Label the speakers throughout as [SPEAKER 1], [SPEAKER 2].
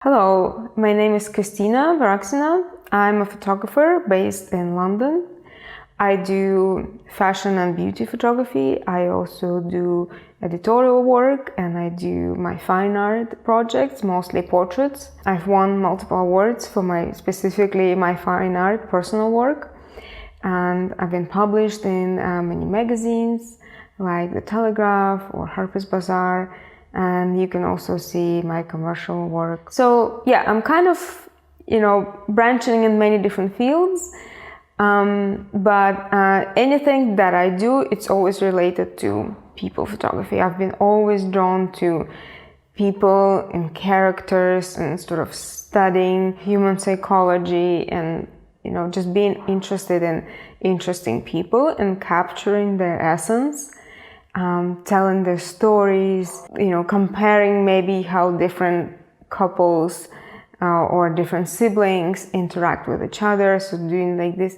[SPEAKER 1] Hello, my name is Kristina Varaksina. I'm a photographer based in London. I do fashion and beauty photography. I also do editorial work and I do my fine art projects, mostly portraits. I've won multiple awards for specifically my fine art personal work. And I've been published in many magazines like The Telegraph or Harper's Bazaar. And you can also see my commercial work. So yeah, I'm kind of, branching in many different fields. But anything that I do, it's always related to people photography. I've been always drawn to people and characters and sort of studying human psychology and, just being interested in interesting people and capturing their essence. Telling their stories, comparing maybe how different couples or different siblings interact with each other. So doing like this,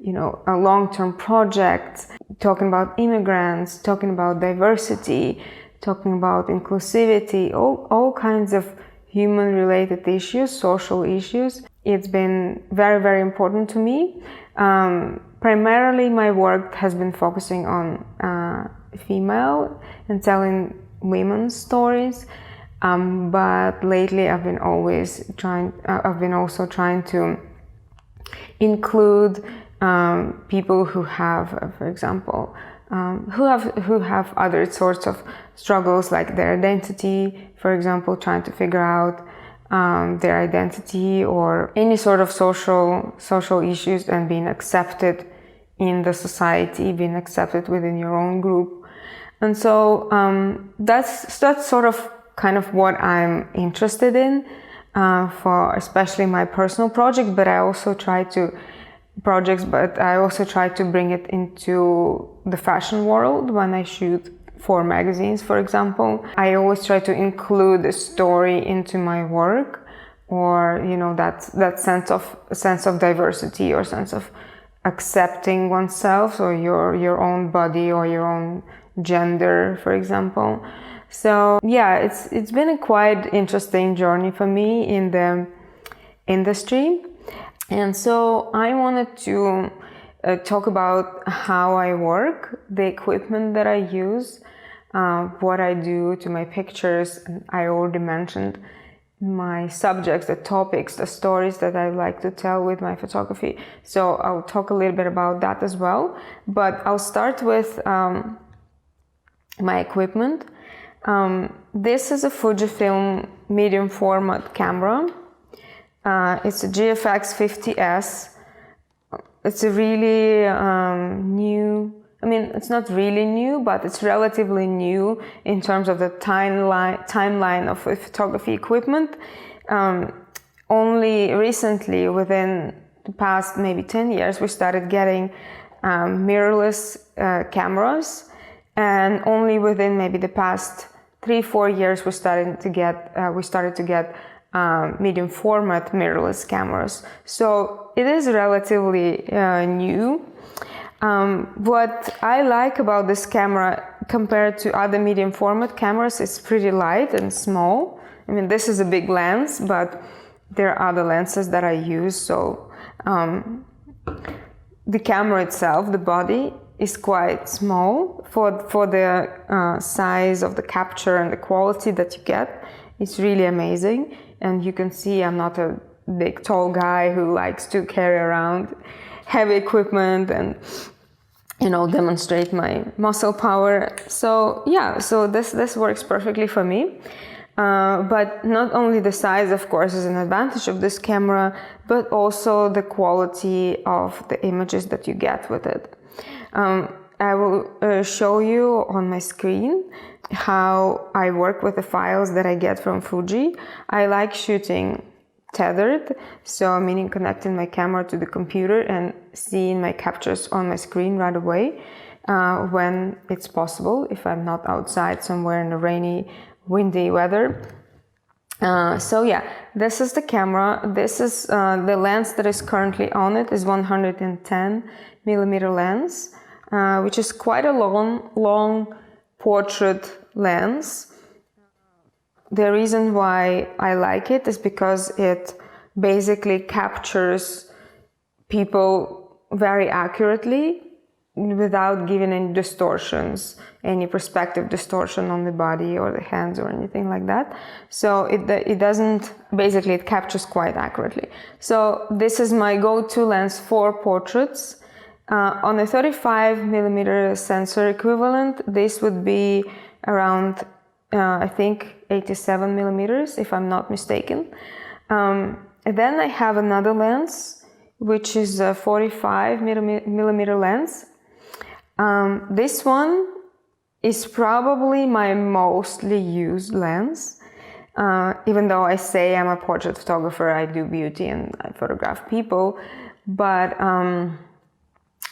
[SPEAKER 1] a long-term project, talking about immigrants, talking about diversity, talking about inclusivity, all kinds of human-related issues, social issues. It's been very, very important to me. Primarily, my work has been focusing on female and telling women's stories, but lately I've been also trying to include people who have, for example, who have other sorts of struggles, like their identity, for example, trying to figure out their identity or any sort of social issues and being accepted in the society, being accepted within your own group. And so that's sort of kind of what I'm interested in for especially my personal project, but I also try to bring it into the fashion world when I shoot for magazines, for example. I always try to include a story into my work, or that sense of diversity or sense of accepting oneself or your own body or your own gender, for example. So yeah, it's been a quite interesting journey for me in the industry. And so I wanted to talk about how I work, the equipment that I use, what I do to my pictures. And I already mentioned my subjects, the topics, the stories that I like to tell with my photography. So I'll talk a little bit about that as well. But I'll start with my equipment. This is a Fujifilm medium format camera. It's a GFX 50S. It's a really new, it's not really new, but it's relatively new in terms of the timeline of photography equipment. Only recently, within the past maybe 10 years, we started getting mirrorless cameras. And only within maybe the past 3-4 years, we started to get medium format mirrorless cameras. So it is relatively new. What I like about this camera compared to other medium format cameras, it's pretty light and small. This is a big lens, but there are other lenses that I use. So the camera itself, the body, is quite small for the size of the capture and the quality that you get. It's really amazing. And you can see I'm not a big, tall guy who likes to carry around heavy equipment and, demonstrate my muscle power. So yeah, so this works perfectly for me. But not only the size, of course, is an advantage of this camera, but also the quality of the images that you get with it. I will show you on my screen how I work with the files that I get from Fuji. I like shooting tethered, so meaning connecting my camera to the computer and seeing my captures on my screen right away when it's possible, if I'm not outside somewhere in the rainy, windy weather. So yeah, this is the camera. This is the lens that is currently on it is 110 millimeter lens, which is quite a long portrait lens. the reason why I like it is because it basically captures people very accurately without giving any distortions, any perspective distortion on the body or the hands or anything like that. So it doesn't, basically it captures quite accurately. So this is my go-to lens for portraits. On a 35mm sensor equivalent, this would be around, I think, 87mm, if I'm not mistaken. Then I have another lens, which is a 45mm lens. This one is probably my mostly used lens. Even though I say I'm a portrait photographer, I do beauty and I photograph people, but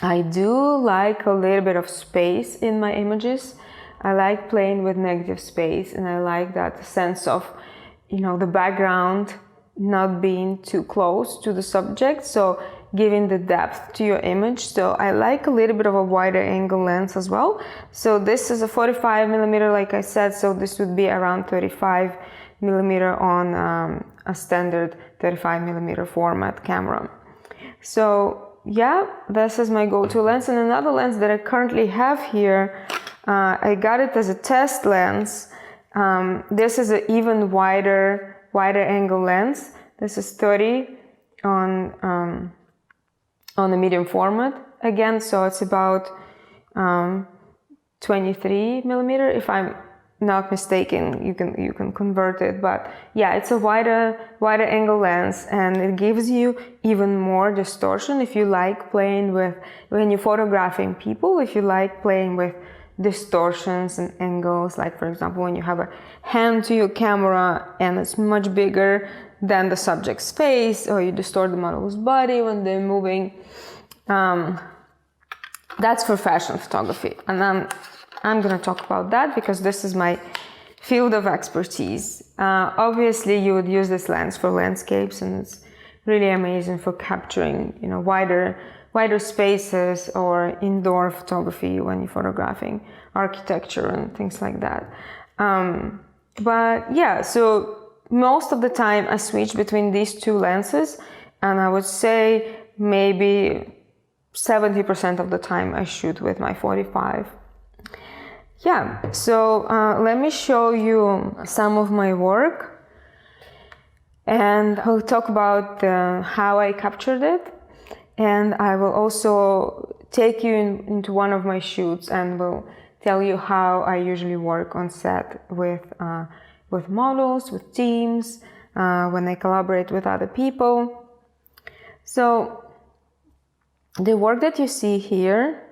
[SPEAKER 1] I do like a little bit of space in my images. I like playing with negative space, and I like that sense of, the background not being too close to the subject, so giving the depth to your image. So I like a little bit of a wider angle lens as well. So this is a 45mm, like I said, so this would be around 35mm on a standard 35mm format camera. So yeah, this is my go-to lens. And another lens that I currently have here, I got it as a test lens. This is an even wider angle lens. This is 30 on the medium format again, so it's about 23mm, if I'm not mistaken. You can convert it, but yeah, it's a wider angle lens, and it gives you even more distortion if you like playing with, when you're photographing people, if you like playing with distortions and angles, like for example when you have a hand to your camera and it's much bigger than the subject's face, or you distort the model's body when they're moving. That's for fashion photography, and I'm gonna talk about that because this is my field of expertise. Obviously you would use this lens for landscapes, and it's really amazing for capturing wider spaces, or indoor photography when you're photographing architecture and things like that. But yeah, so most of the time I switch between these two lenses, and I would say maybe 70% of the time I shoot with my 45. Yeah, so let me show you some of my work, and I'll talk about how I captured it, and I will also take you into one of my shoots and will tell you how I usually work on set with models, with teams, when I collaborate with other people. So the work that you see here,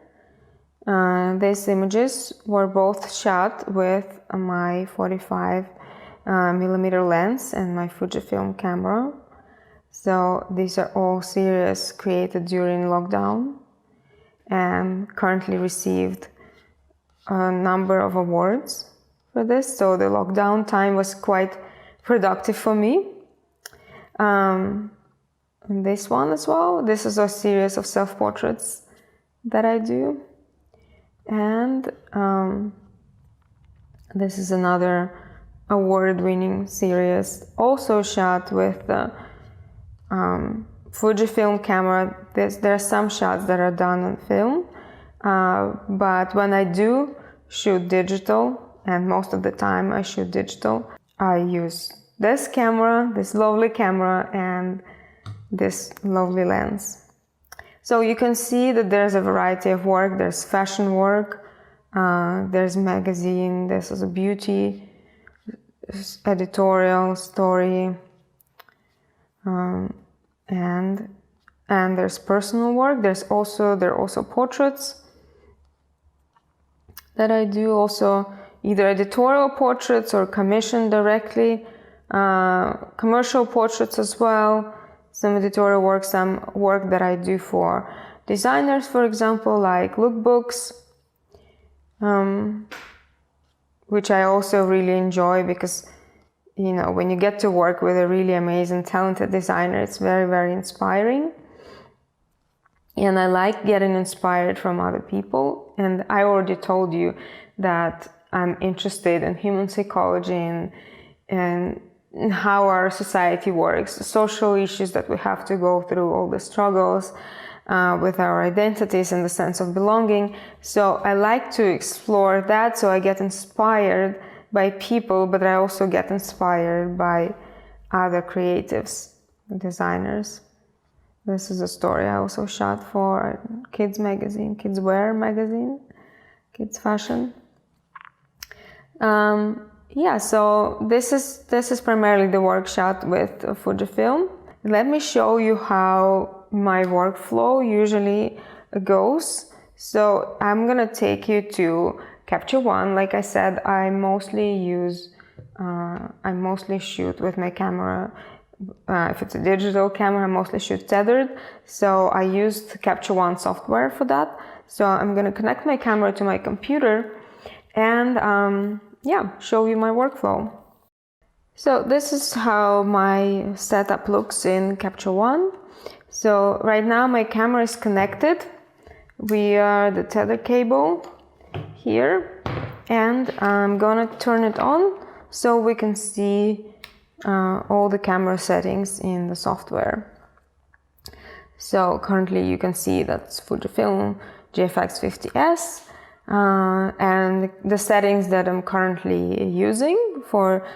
[SPEAKER 1] these images were both shot with my 45mm lens and my Fujifilm camera. So these are all series created during lockdown and currently received a number of awards for this. So the lockdown time was quite productive for me. And this one as well. This is a series of self-portraits that I do. And this is another award-winning series, also shot with the Fujifilm camera. There are some shots that are done on film, but when I do shoot digital, and most of the time I shoot digital, I use this camera, this lovely camera, and this lovely lens. So you can see that there's a variety of work. There's fashion work, there's magazine, this is a beauty, editorial, story, and there's personal work. There are also portraits that I do, also either editorial portraits or commissioned directly, commercial portraits as well, some editorial work, some work that I do for designers, for example, like lookbooks, which I also really enjoy because, when you get to work with a really amazing, talented designer, it's very, very inspiring. And I like getting inspired from other people. And I already told you that I'm interested in human psychology and and how our society works, the social issues that we have to go through, all the struggles with our identities and the sense of belonging. So I like to explore that, so I get inspired by people, but I also get inspired by other creatives, designers. This is a story I also shot for kids magazine, Kids Wear magazine, Kids Fashion. Yeah, so this is primarily the work shot with Fujifilm. Let me show you how my workflow usually goes. So I'm gonna take you to Capture One. Like I said, I mostly shoot with my camera. If it's a digital camera, I mostly shoot tethered. So I used Capture One software for that. So I'm gonna connect my camera to my computer and show you my workflow. So this is how my setup looks in Capture One. So right now my camera is connected via the tether cable here, and I'm gonna turn it on so we can see all the camera settings in the software. So currently you can see that's Fujifilm GFX 50S. And the settings that I'm currently using for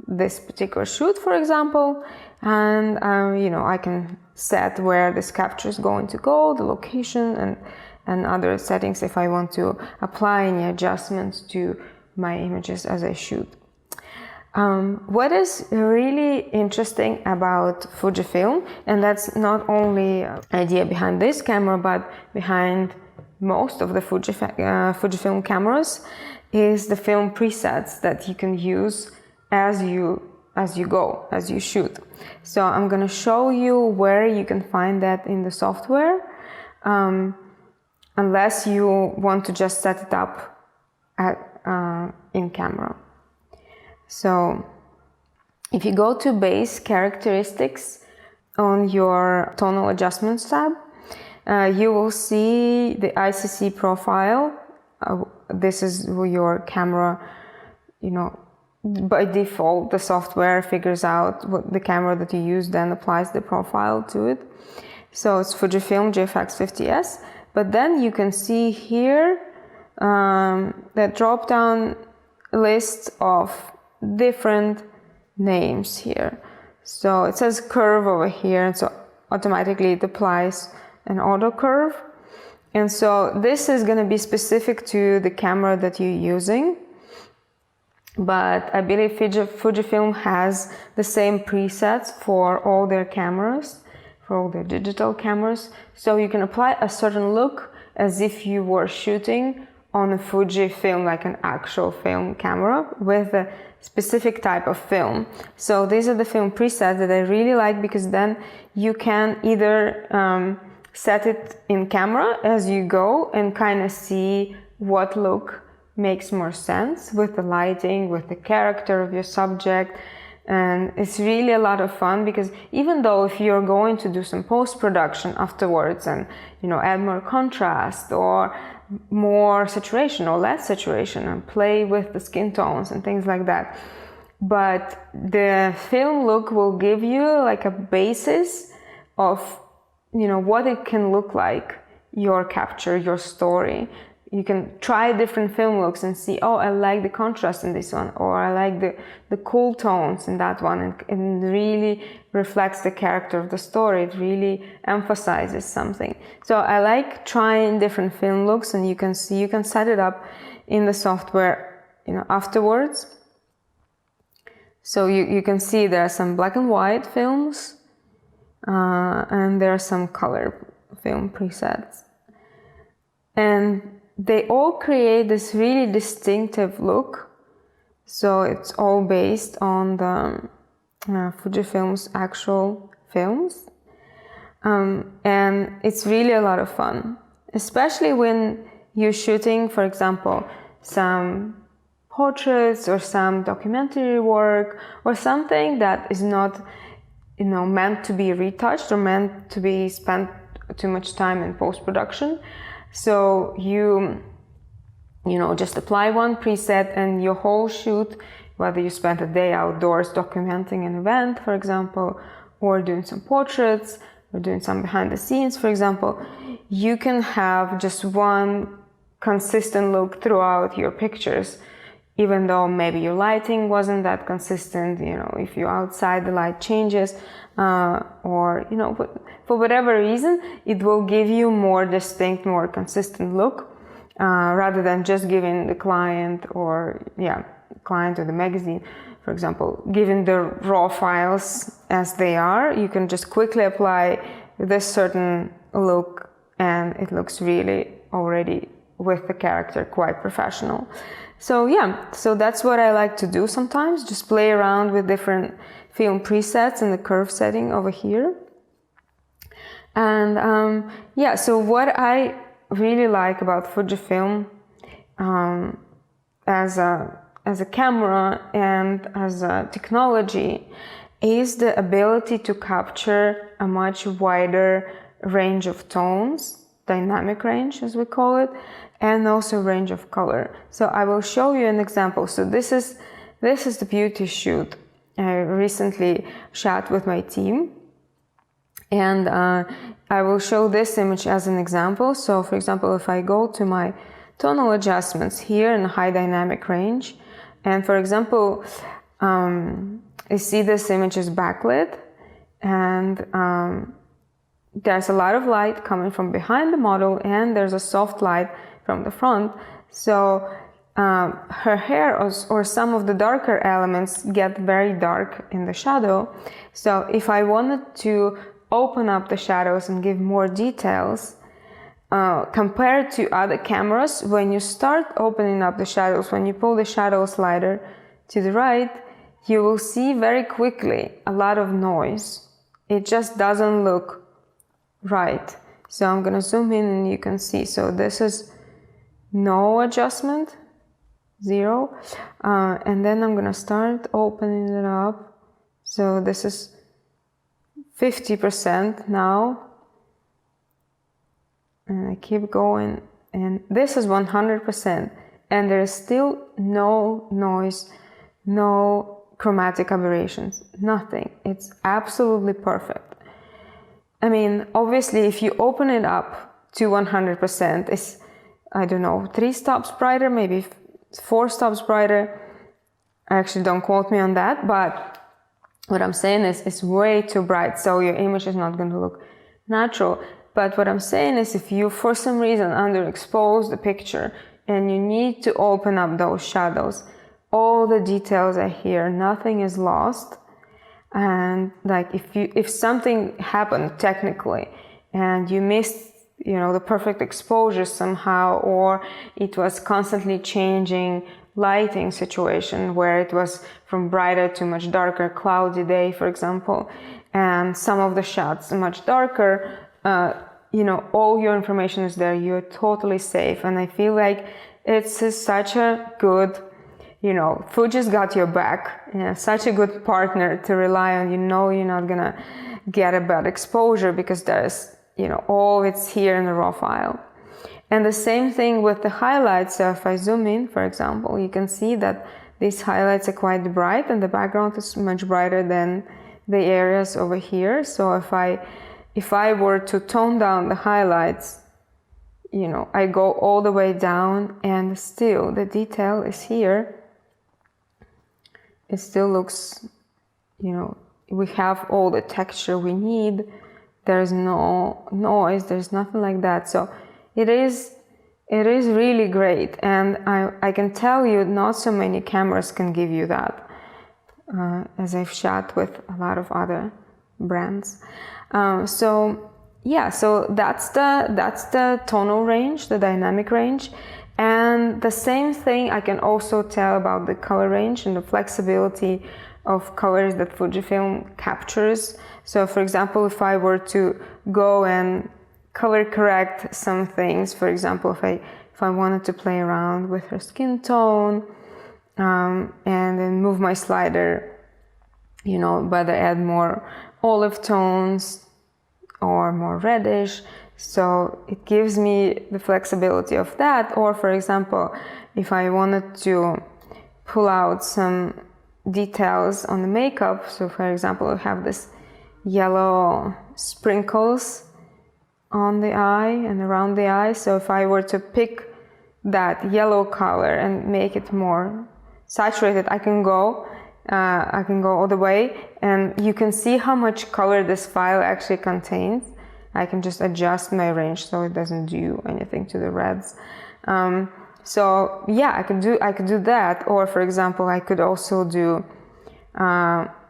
[SPEAKER 1] this particular shoot, for example, and I can set where this capture is going to go, the location, and other settings if I want to apply any adjustments to my images as I shoot. What is really interesting about Fujifilm, and that's not only an idea behind this camera, but behind most of the Fujifilm cameras, is the film presets that you can use as you shoot. So I'm going to show you where you can find that in the software, unless you want to just set it up in camera. So if you go to Base Characteristics on your Tonal Adjustments tab, you will see the ICC profile. This is your camera, by default the software figures out what the camera that you use, then applies the profile to it. So it's Fujifilm GFX 50S, but then you can see here that drop down list of different names here. So it says curve over here, and so automatically it applies an auto curve, and so this is going to be specific to the camera that you're using, but I believe Fujifilm has the same presets for all their cameras, for all their digital cameras, so you can apply a certain look as if you were shooting on a Fujifilm, like an actual film camera with a specific type of film. So these are the film presets that I really like, because then you can either set it in camera as you go and kind of see what look makes more sense with the lighting, with the character of your subject. And it's really a lot of fun, because even though if you're going to do some post-production afterwards and add more contrast or more saturation or less saturation and play with the skin tones and things like that, but the film look will give you like a basis of what it can look like, your capture, your story. You can try different film looks and see, oh, I like the contrast in this one, or I like the cool tones in that one, and it really reflects the character of the story. It really emphasizes something. So I like trying different film looks, and you can set it up in the software, afterwards. So you can see there are some black and white films, and there are some color film presets. And they all create this really distinctive look. So it's all based on the Fujifilm's actual films. And it's really a lot of fun, especially when you're shooting, for example, some portraits or some documentary work or something that is not, meant to be retouched or meant to be spent too much time in post-production. So you just apply one preset, and your whole shoot whether you spent a day outdoors documenting an event, for example, or doing some portraits, or doing some behind the scenes, for example, you can have just one consistent look throughout your pictures, even though maybe your lighting wasn't that consistent, if you're outside, the light changes, or, for whatever reason, it will give you more distinct, more consistent look, rather than just giving the client or the magazine, for example, given the raw files as they are. You can just quickly apply this certain look and it looks really already with the character quite professional. So so that's what I like to do sometimes, just play around with different film presets in the curve setting over here. And so what I really like about Fujifilm as a camera and as a technology is the ability to capture a much wider range of tones, dynamic range as we call it, and also range of color. So I will show you an example. So this is the beauty shoot I recently shot with my team, and I will show this image as an example. So for example, if I go to my tonal adjustments here in high dynamic range, and for example, you see this image is backlit, and there's a lot of light coming from behind the model, and there's a soft light from the front. So her hair or some of the darker elements get very dark in the shadow. So if I wanted to open up the shadows and give more details, compared to other cameras, when you start opening up the shadows, when you pull the shadow slider to the right, you will see very quickly a lot of noise. It just doesn't look right. So I'm gonna zoom in and you can see. So this is no adjustment, 0. And then I'm gonna start opening it up. So this is 50% now. And I keep going, and this is 100%. And there is still no noise, no chromatic aberrations, nothing. It's absolutely perfect. I mean, obviously, if you open it up to 100%, it's, I don't know, 3 stops brighter, maybe 4 stops brighter. Actually, don't quote me on that, but what I'm saying is it's way too bright, so your image is not going to look natural. But what I'm saying is if you, for some reason, underexpose the picture and you need to open up those shadows, all the details are here, nothing is lost. And like if something happened technically and you missed, the perfect exposure somehow, or it was constantly changing lighting situation where it was from brighter to much darker, cloudy day, for example, and some of the shots much darker, all your information is there, you're totally safe. And I feel like it's such a good, Fuji's got your back, such a good partner to rely on. You're not gonna get a bad exposure because there's, all it's here in the raw file. And the same thing with the highlights. So if I zoom in, for example, you can see that these highlights are quite bright and the background is much brighter than the areas over here. So if I were to tone down the highlights, I go all the way down and still the detail is here. It still looks, we have all the texture we need. There's no noise, there's nothing like that. So it is really great. And I can tell you not so many cameras can give you that, as I've shot with a lot of other brands. So that's the tonal range, the dynamic range. And the same thing I can also tell about the color range and the flexibility of colors that Fujifilm captures. So for example, if I were to go and color correct some things, for example, if I wanted to play around with her skin tone, and then move my slider, whether add more olive tones or more reddish, so it gives me the flexibility of that. Or for example, if I wanted to pull out some details on the makeup. So for example, I have this yellow sprinkles on the eye and around the eye. So if I were to pick that yellow color and make it more saturated, I can go all the way, and you can see how much color this file actually contains. I can just adjust my range so it doesn't do anything to the reds. So yeah, I could do that. Or for example, I could also do,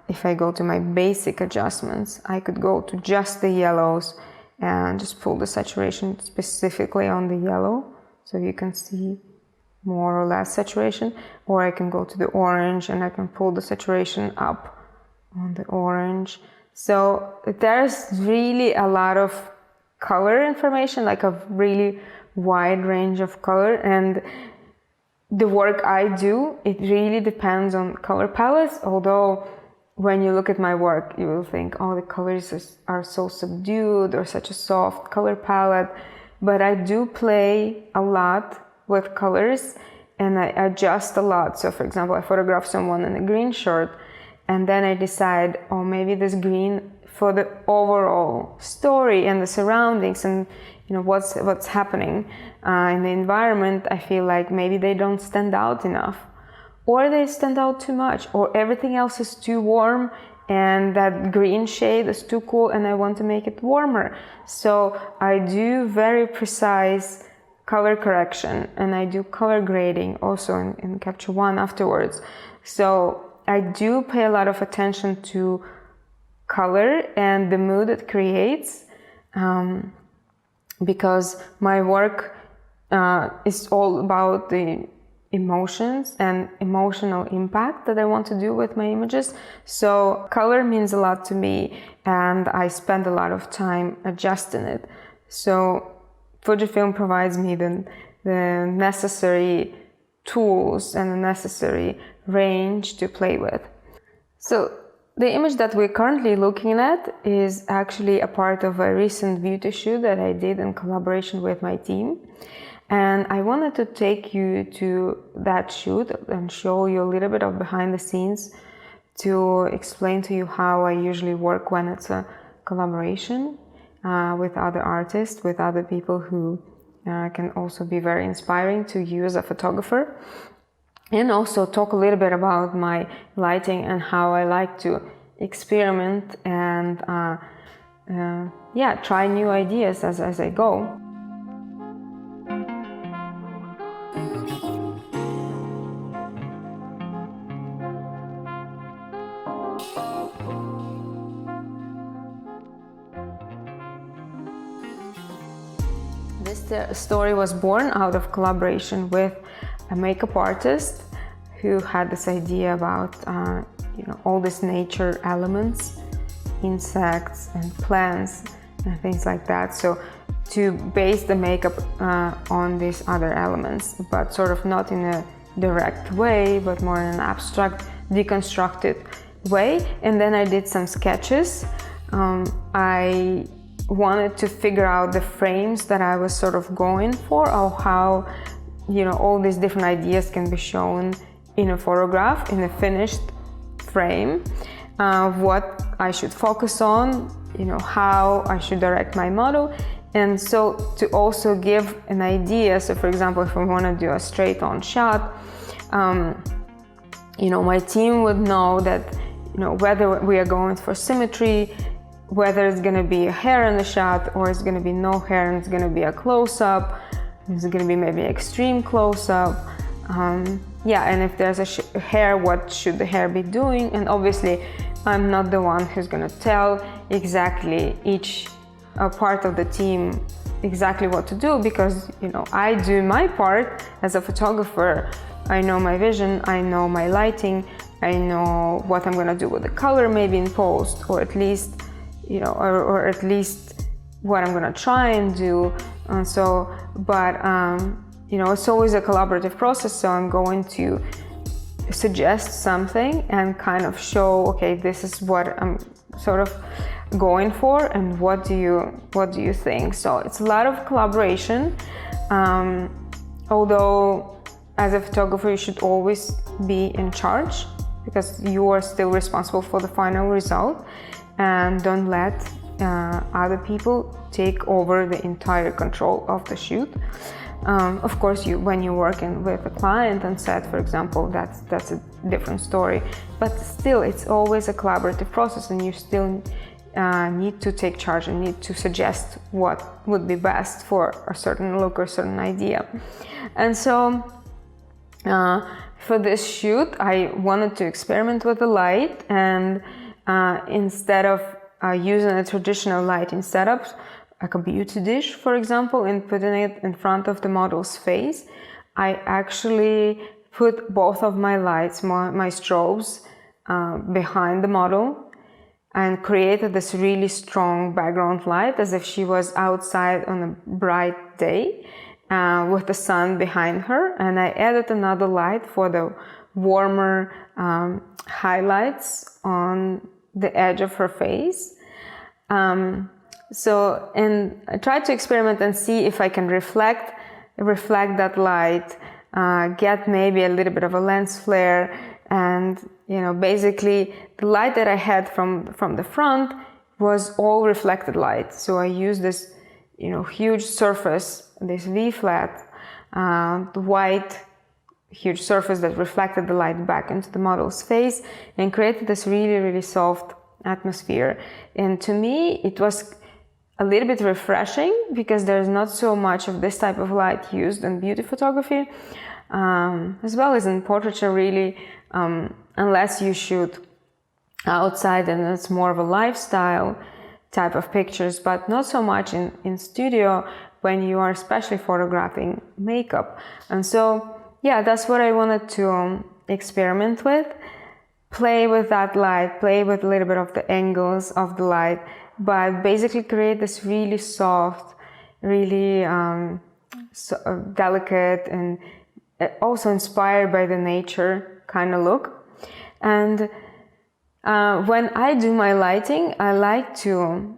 [SPEAKER 1] if I go to my basic adjustments, I could go to just the yellows and just pull the saturation specifically on the yellow, so you can see more or less saturation. Or I can go to the orange and I can pull the saturation up on the orange. So there's really a lot of color information, like a really wide range of color. And the work I do, it really depends on color palettes, although when you look at my work, you will think, oh, the colors are so subdued or such a soft color palette. But I do play a lot with colors and I adjust a lot. So for example, I photograph someone in a green shirt and then I decide, oh, maybe this green for the overall story and the surroundings and what's happening in the environment. I feel like maybe they don't stand out enough, or they stand out too much, or everything else is too warm and that green shade is too cool and I want to make it warmer. So I do very precise color correction and I do color grading also in Capture One afterwards. So I do pay a lot of attention to color and the mood it creates, because my work is all about the emotions and emotional impact that I want to do with my images. So color means a lot to me and I spend a lot of time adjusting it. So Fujifilm provides me the necessary tools and the necessary range to play with. So the image that we're currently looking at is actually a part of a recent beauty shoot that I did in collaboration with my team. And I wanted to take you to that shoot and show you a little bit of behind the scenes to explain to you how I usually work when it's a collaboration with other artists, with other people who can also be very inspiring to you as a photographer. And also talk a little bit about my lighting and how I like to experiment and try new ideas as I go. This story was born out of collaboration with a makeup artist who had this idea about all these nature elements, insects and plants and things like that. So to base the makeup on these other elements, but sort of not in a direct way, but more in an abstract, deconstructed way. And then I did some sketches. I wanted to figure out the frames that I was sort of going for, or how all these different ideas can be shown in a photograph, in a finished frame, what I should focus on, how I should direct my model. And so to also give an idea, so for example, if I want to do a straight on shot, my team would know that, whether we are going for symmetry, whether it's going to be a hair in the shot or it's going to be no hair and it's going to be a close-up, it's going to be maybe extreme close-up, and if there's a hair, what should the hair be doing? And obviously I'm not the one who's going to tell exactly each part of the team exactly what to do, because I do my part as a photographer. I know my vision, I know my lighting, I know what I'm going to do with the color maybe in post, or at least or at least what I'm gonna try and do. It's always a collaborative process. So I'm going to suggest something and kind of show, okay, this is what I'm sort of going for, and what do you think? So it's a lot of collaboration. Although as a photographer, you should always be in charge because you are still responsible for the final result, and don't let other people take over the entire control of the shoot. Of course, when you're working with a client on set, for example, that's a different story. But still, it's always a collaborative process, and you still need to take charge and need to suggest what would be best for a certain look or certain idea. And so, for this shoot, I wanted to experiment with the light, and instead of using a traditional lighting setup, like a beauty dish, for example, and putting it in front of the model's face, I actually put both of my lights, my strobes, behind the model, and created this really strong background light, as if she was outside on a bright day with the sun behind her. And I added another light for the warmer highlights on the edge of her face. And I tried to experiment and see if I can reflect that light, get maybe a little bit of a lens flare, and basically the light that I had from the front was all reflected light. So I used this huge surface, this V-flat, the white huge surface that reflected the light back into the model's face, and created this really, really soft atmosphere. And to me, it was a little bit refreshing, because there's not so much of this type of light used in beauty photography, as well as in portraiture, really, unless you shoot outside and it's more of a lifestyle type of pictures, but not so much in studio when you are especially photographing makeup. And so, yeah, that's what I wanted to experiment with. Play with that light, play with a little bit of the angles of the light, but basically create this really soft, really delicate, and also inspired by the nature kind of look. And when I do my lighting, I like to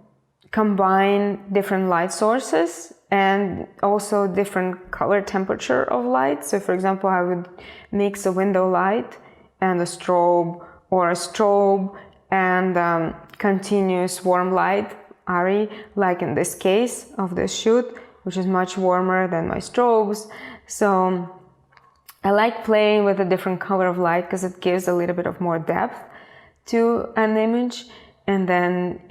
[SPEAKER 1] combine different light sources and also different color temperature of light. So for example, I would mix a window light and a strobe, or a strobe and continuous warm light, ARI, like in this case of this shoot, which is much warmer than my strobes. So I like playing with a different color of light because it gives a little bit of more depth to an image. And then,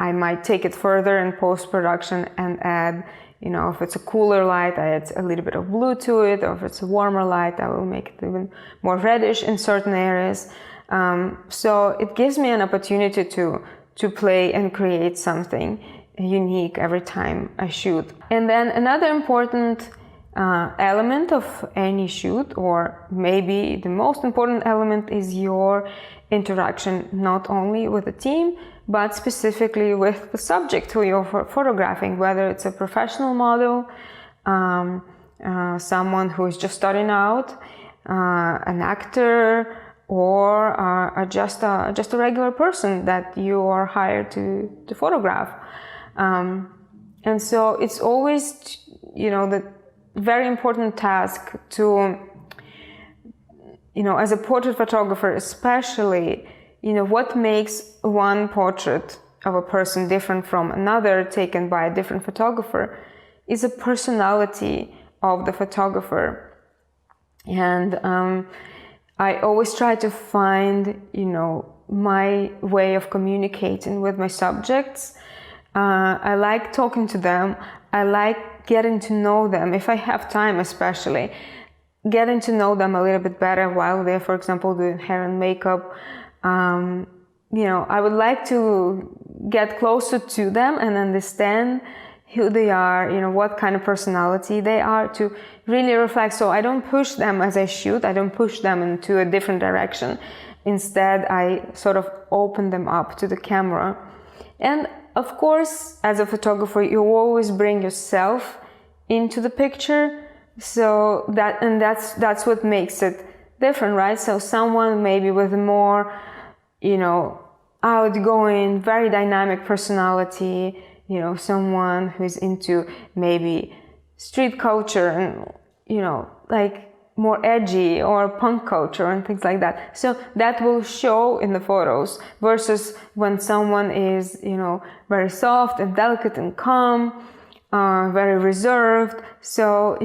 [SPEAKER 1] I might take it further in post-production and add, if it's a cooler light, I add a little bit of blue to it, or if it's a warmer light, I will make it even more reddish in certain areas. So it gives me an opportunity to play and create something unique every time I shoot. And then another important element of any shoot, or maybe the most important element, is your interaction, not only with the team, but specifically with the subject who you're photographing, whether it's a professional model, someone who is just starting out, an actor, or just a regular person that you are hired to photograph. And so it's always, the very important task to, as a portrait photographer especially, what makes one portrait of a person different from another taken by a different photographer is a personality of the photographer. And I always try to find, my way of communicating with my subjects. I like talking to them. I like getting to know them, if I have time especially, getting to know them a little bit better while they're, for example, doing hair and makeup. I would like to get closer to them and understand who they are, what kind of personality they are, to really reflect. So I don't push them as I shoot. I don't push them into a different direction. Instead, I sort of open them up to the camera. And of course, as a photographer, you always bring yourself into the picture. So that's what makes it different, right? So someone maybe with a more, outgoing, very dynamic personality, someone who's into maybe street culture and, more edgy or punk culture and things like that. So that will show in the photos versus when someone is, very soft and delicate and calm, very reserved. So,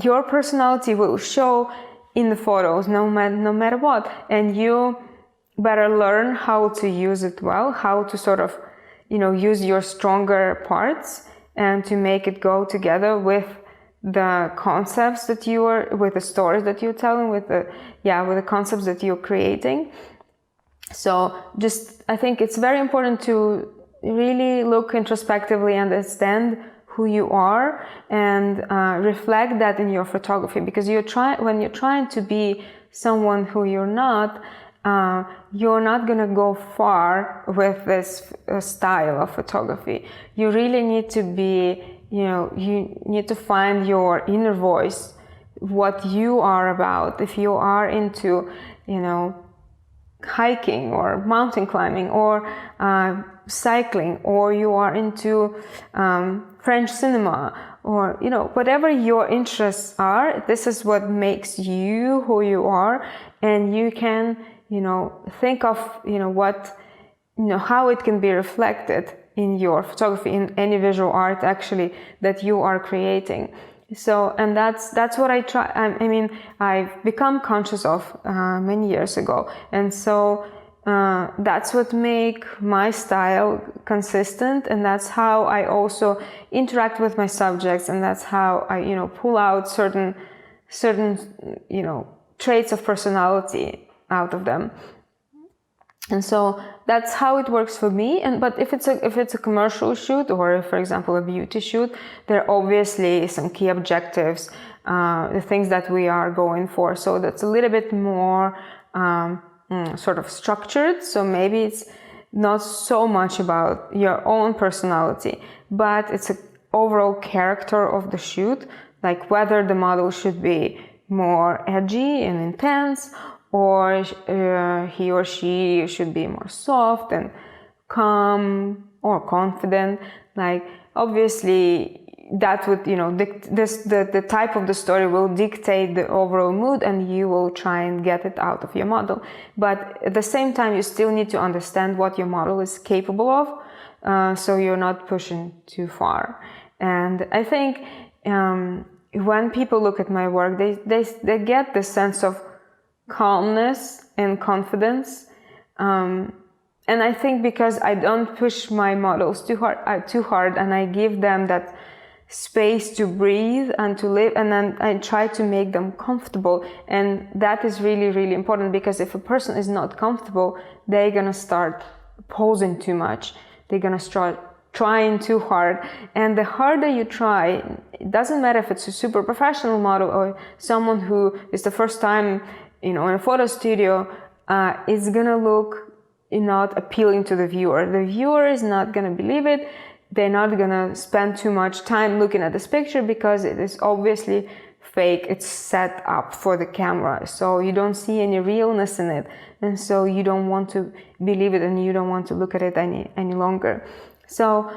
[SPEAKER 1] your personality will show in the photos no matter what. And you better learn how to use it well, how to sort of, use your stronger parts and to make it go together with the concepts that with the stories that you're telling, with the concepts that you're creating. So I think it's very important to really look introspectively, understand who you are, and reflect that in your photography, because when you're trying to be someone who you're not gonna go far with this style of photography. You really need to be, you need to find your inner voice, what you are about. If you are into, hiking or mountain climbing or cycling, or you are into French cinema, or whatever your interests are, this is what makes you who you are. And you can think of what how it can be reflected in your photography, in any visual art actually that you are creating. So, and that's what I try. I've become conscious of many years ago, and so that's what make my style consistent, and that's how I also interact with my subjects, and that's how I pull out certain traits of personality out of them. And so that's how it works for me. But if it's a commercial shoot, or if, for example, a beauty shoot, there are obviously some key objectives, the things that we are going for. So that's a little bit more sort of structured. So maybe it's not so much about your own personality, but it's an overall character of the shoot, like whether the model should be more edgy and intense, or he or she should be more soft and calm or confident. Like, obviously that would, the type of the story will dictate the overall mood, and you will try and get it out of your model. But at the same time, you still need to understand what your model is capable of, so you're not pushing too far. And I think when people look at my work, they get the sense of calmness and confidence, and I think because I don't push my models too hard, and I give them that space to breathe and to live, and then I try to make them comfortable. And that is really, really important, because if a person is not comfortable, they're gonna start posing too much, they're gonna start trying too hard. And the harder you try, it doesn't matter if it's a super professional model or someone who is the first time in a photo studio, it's gonna look not appealing to the viewer. The viewer is not gonna believe it. They're not gonna spend too much time looking at this picture, because it is obviously fake. It's set up for the camera, so you don't see any realness in it, and so you don't want to believe it, and you don't want to look at it any longer. So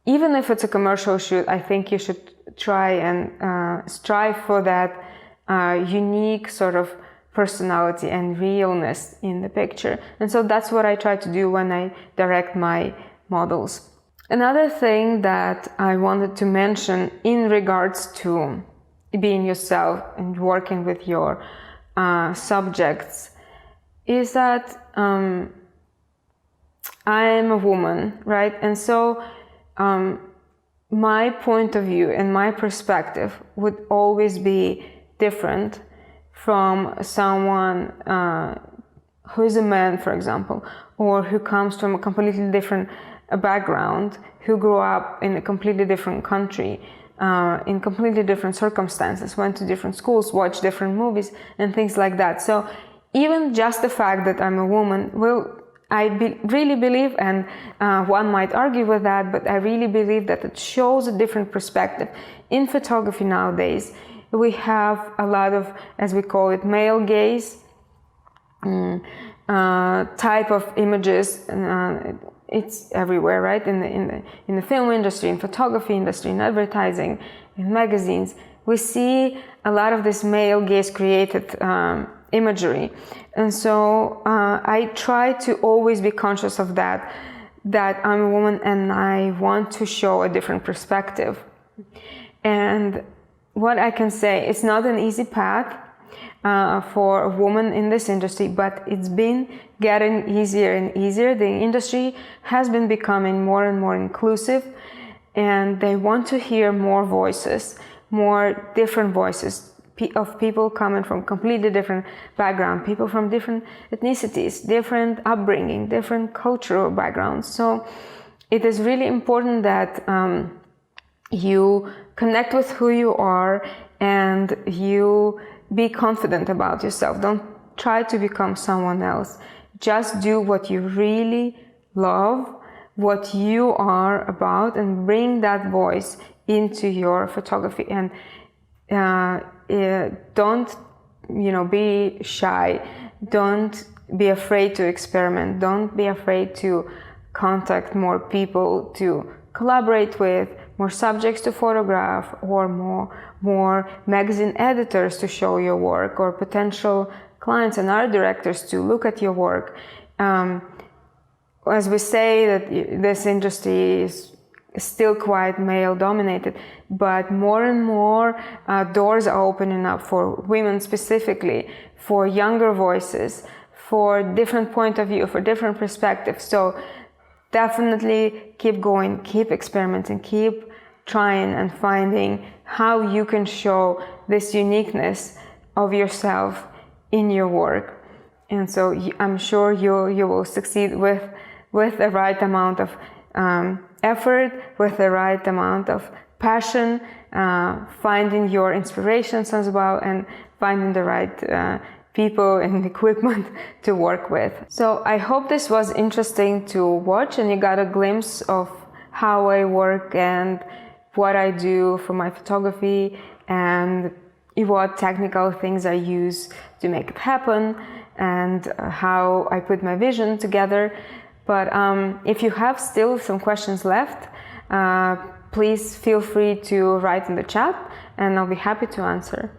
[SPEAKER 1] even if it's a commercial shoot, I think you should try and strive for that unique sort of personality and realness in the picture. And so that's what I try to do when I direct my models. Another thing that I wanted to mention in regards to being yourself and working with your subjects is that I am a woman, right? And so my point of view and my perspective would always be different from someone who is a man, for example, or who comes from a completely different background, who grew up in a completely different country, in completely different circumstances, went to different schools, watched different movies, and things like that. So even just the fact that I'm a woman really believe, and one might argue with that, but I really believe that it shows a different perspective. In photography nowadays, we have a lot of, as we call it, male gaze type of images. It's everywhere, right? In the film industry, in photography industry, in advertising, in magazines. we see a lot of this male gaze created imagery. And so I try to always be conscious of that I'm a woman and I want to show a different perspective. And what I can say, it's not an easy path for a woman in this industry, but it's been getting easier and easier. The industry has been becoming more and more inclusive, and they want to hear more voices, more different voices of people coming from completely different background, people from different ethnicities, different upbringing, different cultural backgrounds. So it is really important that you connect with who you are and you be confident about yourself. Don't try to become someone else. Just do what you really love, what you are about, and bring that voice into your photography. And don't, be shy. Don't be afraid to experiment. Don't be afraid to contact more people to collaborate with, more subjects to photograph, or more magazine editors to show your work, or potential clients and art directors to look at your work. As we say that this industry is still quite male dominated, but more and more doors are opening up for women specifically, for younger voices, for different point of view, for different perspectives. So definitely keep going, keep experimenting, keep trying and finding how you can show this uniqueness of yourself in your work. And so I'm sure you will succeed with the right amount of effort, with the right amount of passion, finding your inspirations as well, and finding the right people and equipment to work with. So I hope this was interesting to watch and you got a glimpse of how I work and what I do for my photography and what technical things I use to make it happen and how I put my vision together. But if you have still some questions left, please feel free to write in the chat and I'll be happy to answer.